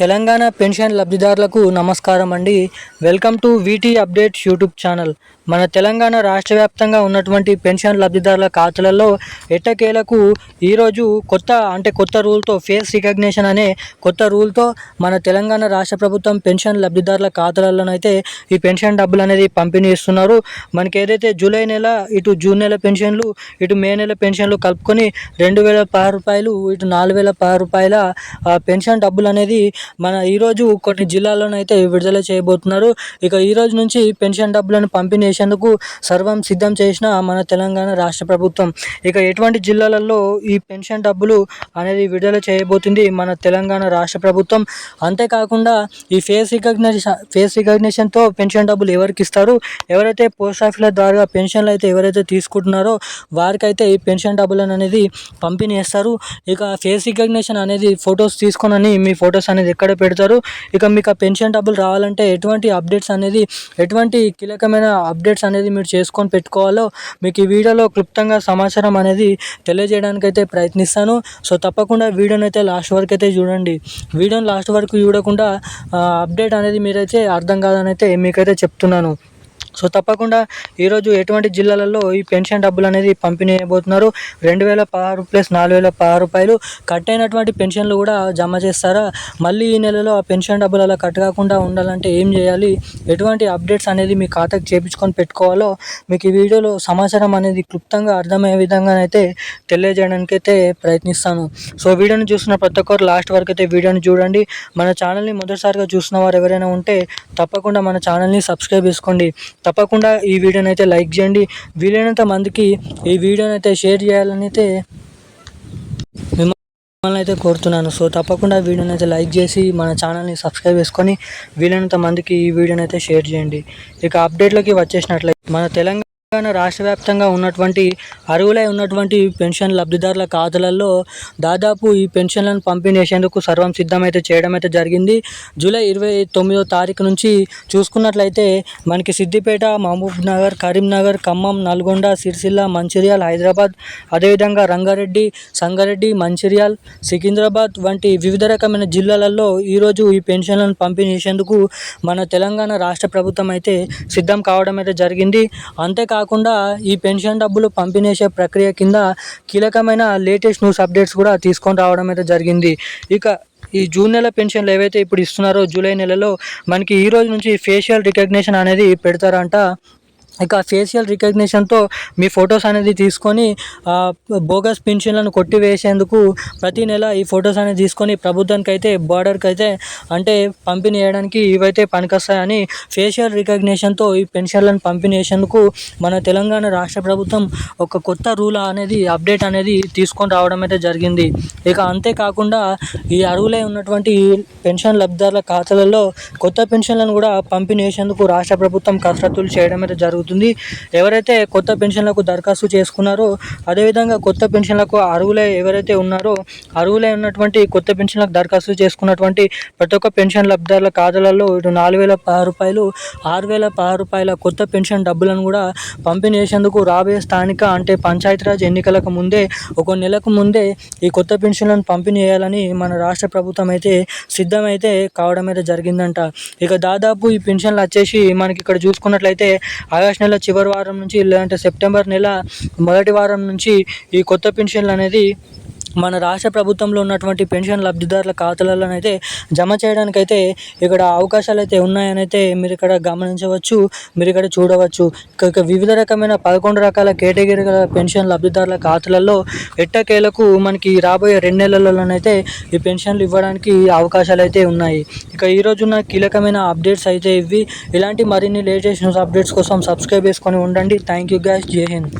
Telangana pension లబ్ధిదారులకు నమస్కారం అండి. Welcome to వీటీ updates YouTube channel. మన తెలంగాణ రాష్ట్ర వ్యాప్తంగా ఉన్నటువంటి పెన్షన్ లబ్ధిదారుల ఖాతాలలో ఎట్టకేలకు ఈరోజు కొత్త రూల్తో ఫేస్ రికగ్నిషన్ అనే కొత్త రూల్తో మన తెలంగాణ రాష్ట్ర ప్రభుత్వం పెన్షన్ లబ్ధిదారుల ఖాతాలలోనైతే ఈ పెన్షన్ డబ్బులు అనేది పంపిణీ ఇస్తున్నారు. మనకి ఏదైతే జూలై నెల, ఇటు జూన్ నెల పెన్షన్లు, ఇటు మే నెల పెన్షన్లు కలుపుకొని 2016 రూపాయలు, ఇటు 4016 రూపాయల పెన్షన్ డబ్బులు అనేది మన ఈరోజు కొన్ని జిల్లాల్లోనైతే విడుదల చేయబోతున్నారు. ఇక ఈరోజు నుంచి పెన్షన్ డబ్బులను పంపిణీ చేసేందుకు సర్వం సిద్ధం చేసిన మన తెలంగాణ రాష్ట్ర ప్రభుత్వం. ఇక ఎటువంటి జిల్లాలలో ఈ పెన్షన్ డబ్బులు అనేది విడుదల చేయబోతుంది మన తెలంగాణ రాష్ట్ర ప్రభుత్వం. అంతేకాకుండా ఈ ఫేస్ రికగ్నిషన్తో పెన్షన్ డబ్బులు ఎవరికి ఇస్తారు, ఎవరైతే పోస్ట్ ఆఫీసుల ద్వారా పెన్షన్లు అయితే ఎవరైతే తీసుకుంటున్నారో వారికైతే ఈ పెన్షన్ డబ్బులను అనేది పంపిణీ చేస్తారు. ఇక ఫేస్ రికగ్నిషన్ అనేది ఫొటోస్ తీసుకొని మీ ఫొటోస్ అనేది ఎక్కడ పెడతారు. ఇక మీకు ఆ పెన్షన్ డబ్బులు రావాలంటే ఎటువంటి కీలకమైన అప్డేట్స్ అనేది మీరు చేసుకొని పెట్టుకోవాలో మీకు ఈ వీడియోలో క్లుప్తంగా సమాచారం అనేది తెలియజేయడానికి అయితే ప్రయత్నిస్తాను. సో తప్పకుండా వీడియోని అయితే లాస్ట్ వరకు అయితే చూడండి. వీడియోని లాస్ట్ వరకు చూడకుండా అప్డేట్ అనేది మీరైతే అర్థం కాదని అయితే మీకైతే చెప్తున్నాను. సో తప్పకుండా ఈరోజు ఎటువంటి జిల్లాలలో ఈ పెన్షన్ డబ్బులు అనేది పంపిణీ చేయబోతున్నారు. 2016 ప్లస్ 4016 రూపాయలు కట్ అయినటువంటి పెన్షన్లు కూడా జమ చేస్తారా, మళ్ళీ ఈ నెలలో ఆ పెన్షన్ డబ్బులు అలా కట్ కాకుండా ఉండాలంటే ఏం చేయాలి, ఎటువంటి అప్డేట్స్ అనేది మీ ఖాతాకు చేపించుకొని పెట్టుకోవాలో మీకు ఈ వీడియోలో సమాచారం అనేది క్లుప్తంగా అర్థమయ్యే విధంగా అయితే తెలియజేయడానికి అయితే ప్రయత్నిస్తాను. సో వీడియోని చూస్తున్న ప్రతి ఒక్కరు లాస్ట్ వరకు అయితే వీడియోని చూడండి. మన ఛానల్ని మొదటిసారిగా చూసిన వారు ఎవరైనా ఉంటే తప్పకుండా మన ఛానల్ని సబ్స్క్రైబ్ చేసుకోండి. తప్పకుండా ఈ వీడియోని అయితే లైక్ చేయండి. వీలైనంత మందికి ఈ వీడియోని అయితే షేర్ చేయాలని అయితే మిమ్మల్ని అయితే కోరుతున్నాను. సో తప్పకుండా వీడియోని అయితే లైక్ చేసి మన ఛానల్ని సబ్స్క్రైబ్ చేసుకొని వీలైనంత మందికి ఈ వీడియోని అయితే షేర్ చేయండి. ఇక అప్డేట్లోకి వచ్చేసినట్లయితే మన తెలంగాణ రాష్ట్ర వ్యాప్తంగా అర్హులై ఉన్నటువంటి పెన్షన్ లబ్ధిదారుల ఖాతాలలో దాదాపు ఈ పెన్షన్లను పంపిణీ చేసేందుకు సర్వం సిద్ధమైతే చేయడం అయితే జరిగింది. జూలై 29వ తారీఖు నుంచి చూసుకున్నట్లయితే మనకి సిద్దిపేట, మహబూబ్ నగర్, కరీంనగర్, ఖమ్మం, నల్గొండ, సిరిసిల్ల, మంచిర్యాల్, హైదరాబాద్, అదేవిధంగా రంగారెడ్డి, సంగారెడ్డి, మంచిర్యాల్, సికింద్రాబాద్ వంటి వివిధ రకమైన జిల్లాలలో ఈరోజు ఈ పెన్షన్లను పంపిణీ చేసేందుకు మన తెలంగాణ రాష్ట్ర ప్రభుత్వం అయితే సిద్ధం కావడం అయితే జరిగింది. అంతేకాకుండా ఈ పెన్షన్ డబ్బులు పంపిణీ చేసే ప్రక్రియ కింద కీలకమైన లేటెస్ట్ న్యూస్ అప్డేట్స్ కూడా తీసుకొని రావడం అయితే జరిగింది. ఇక ఈ జూన్ నెల పెన్షన్లు ఏవైతే ఇప్పుడు ఇస్తున్నారో జూలై నెలలో మనకి ఈ రోజు నుంచి ఫేషియల్ రికగ్నిషన్ అనేది పెడతారంట. ఇక ఫేషియల్ రికగ్నిషన్తో మీ ఫొటోస్ అనేది తీసుకొని బోగస్ పెన్షన్లను కొట్టివేసేందుకు ప్రతి నెల ఈ ఫొటోస్ అనేది తీసుకొని ప్రభుత్వానికి అయితే బార్డర్కి అయితే అంటే పంపిణీ చేయడానికి ఇవైతే పనికొస్తాయని ఫేషియల్ రికగ్నిషన్తో ఈ పెన్షన్లను పంపిణీ చేసేందుకు మన తెలంగాణ రాష్ట్ర ప్రభుత్వం ఒక కొత్త రూల్ అనేది అప్డేట్ అనేది తీసుకొని రావడం అయితే జరిగింది. ఇక అంతేకాకుండా ఈ అర్హులై ఉన్నటువంటి పెన్షన్ లబ్ధిదారుల ఖాతాలలో కొత్త పెన్షన్లను కూడా పంపిణీ చేసేందుకు రాష్ట్ర ప్రభుత్వం కసరత్తులు చేయడం అయితే జరుగుతుంది. ఎవరైతే కొత్త పెన్షన్లకు దరఖాస్తు చేసుకున్నారో, అదేవిధంగా కొత్త పెన్షన్లకు ఎవరైతే ఉన్నారో అర్హులై ఉన్నటువంటి కొత్త పెన్షన్లకు దరఖాస్తు చేసుకున్నటువంటి ప్రతి ఒక్క పెన్షన్ లబ్ధిదారుల ఖాతాలలో ఇటు 4016 రూపాయలు, 6016 రూపాయల కొత్త పెన్షన్ డబ్బులను కూడా పంపిణీ చేసేందుకు రాబోయే స్థానిక అంటే పంచాయతీరాజ్ ఎన్నికలకు ముందే ఒక నెలకు ముందే ఈ కొత్త పెన్షన్లను పంపిణీ చేయాలని మన రాష్ట్ర ప్రభుత్వం అయితే సిద్ధమైతే కావడం అయితే జరిగిందంట. ఇక దాదాపు ఈ పెన్షన్లు వచ్చేసి మనకి ఇక్కడ చూసుకున్నట్లయితే ఆగస్టు నెల చివరి వారం నుంచి లేదంటే సెప్టెంబర్ నెల మొదటి వారం నుంచి ఈ కొత్త పెన్షన్లు అనేది మన రాష్ట్ర ప్రభుత్వంలో ఉన్నటువంటి పెన్షన్ లబ్ధిదారుల ఖాతాలలోనైతే జమ చేయడానికైతే ఇక్కడ అవకాశాలు అయితే ఉన్నాయని అయితే మీరు ఇక్కడ గమనించవచ్చు, మీరు ఇక్కడ చూడవచ్చు. ఇక వివిధ రకమైన 11 రకాల కేటగిరీల పెన్షన్ లబ్ధిదారుల ఖాతాలలో ఎట్టకేలకు మనకి రాబోయే 2 నెలలలోనైతే ఈ పెన్షన్లు ఇవ్వడానికి అవకాశాలు అయితే ఉన్నాయి. ఇక ఈరోజున్న కీలకమైన అప్డేట్స్ అయితే ఇవి. ఇలాంటి మరిన్ని లేటెస్ట్ న్యూస్ అప్డేట్స్ కోసం సబ్స్క్రైబ్ చేసుకొని ఉండండి. Thank you guys. జై హింద్.